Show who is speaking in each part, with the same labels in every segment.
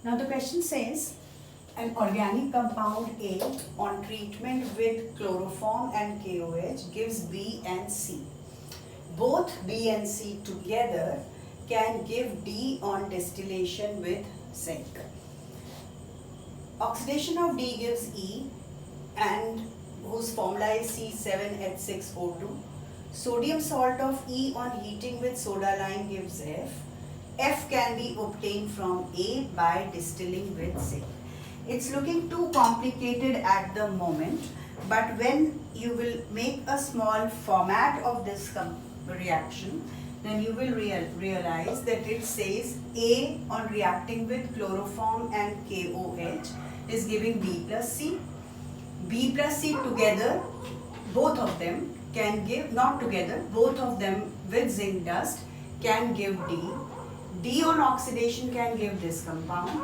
Speaker 1: Now the question says, an organic compound A on treatment with chloroform and KOH gives B and C. Both B and C together can give D on distillation with zinc. Oxidation of D gives E, and whose formula is C7H6O2. Sodium salt of E on heating with soda lime gives F. F can be obtained from A by distilling with zinc. It's looking too complicated at the moment, but when you will make a small format of this reaction, then you will realize that it says A on reacting with chloroform and KOH is giving B plus C. B plus C together, both of them can give, not together, both of them with zinc dust can give D. D on oxidation can give this compound,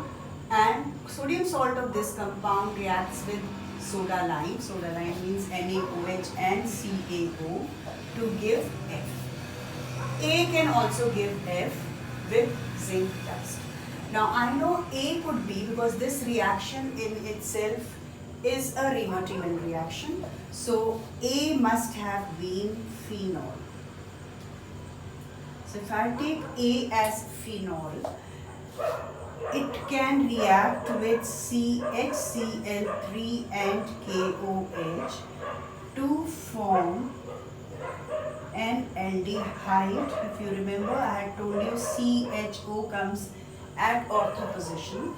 Speaker 1: and sodium salt of this compound reacts with soda lime. Soda lime means NaOH and CaO to give F. A can also give F with zinc dust. Now I know A could be because this reaction in itself is a Remer-Tiemann reaction. So A must have been phenol. So if I take A as phenol, it can react with CHCl3 and KOH to form an aldehyde. If you remember, I had told you CHO comes at ortho position.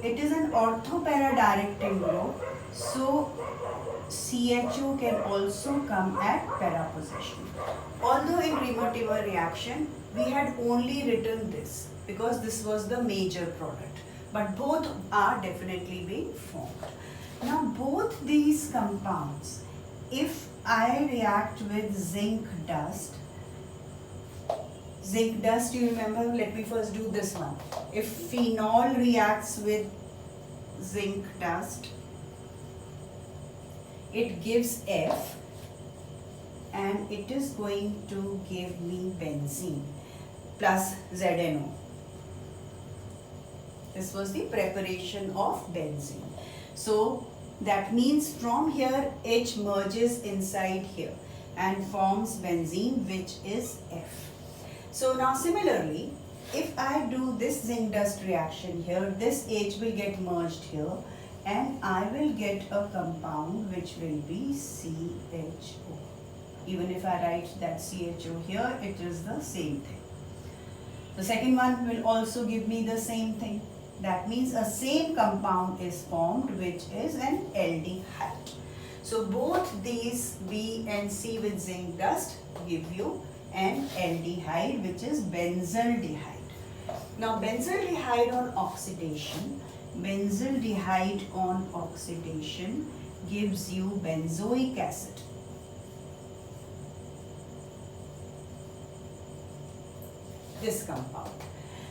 Speaker 1: It is an ortho-para-directing group, so CHO can also come at para position. Although in Remer-Tiemann reaction, we had only written this because this was the major product, but both are definitely being formed. Now both these compounds, if I react with zinc dust, you remember, let me first do this one. If phenol reacts with zinc dust, it gives F, and it is going to give me benzene plus ZNO. This was the preparation of benzene. So that means from here H merges inside here and forms benzene, which is F. So now similarly, if I do this zinc dust reaction here, this H will get merged here and I will get a compound which will be CHO. Even if I write that CHO here, it is the same thing. The second one will also give me the same thing. That means a same compound is formed, which is an aldehyde. So both these B and C with zinc dust give you an aldehyde, which is benzaldehyde. Now benzaldehyde on oxidation, gives you benzoic acid. This compound.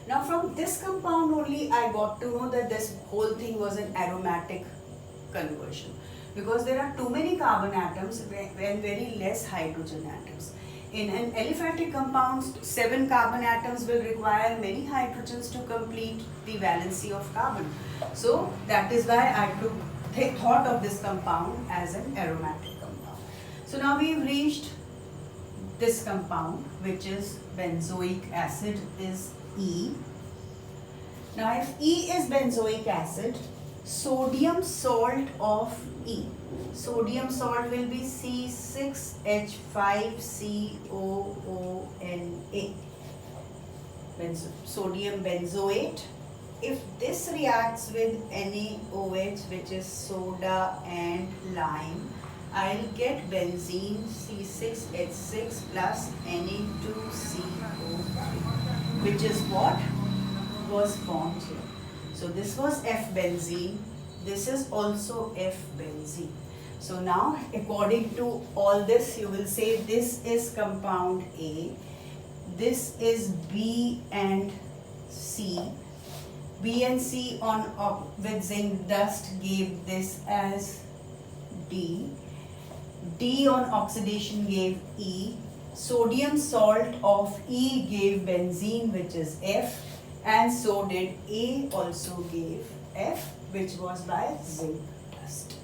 Speaker 1: Now from this compound only I got to know that this whole thing was an aromatic conversion, because there are too many carbon atoms and very less hydrogen atoms. In an aliphatic compound, 7 carbon atoms will require many hydrogens to complete the valency of carbon. So that is why I thought of this compound as an aromatic compound. So now we've reached this compound, which is benzoic acid, is E. Now if E is benzoic acid, sodium salt of E. Sodium salt will be C6H5COONA. Sodium benzoate. If this reacts with NaOH, which is soda and lime, I'll get benzene C6H6 plus Na2CO3, which is what was formed here. So this was F benzene. This is also F benzene. So now according to all this, you will say this is compound A, this is B and C. B and C on with zinc dust gave this as D. D on oxidation gave E. Sodium salt of E gave benzene, which is F, And so did A also gave F, which was by zinc dust.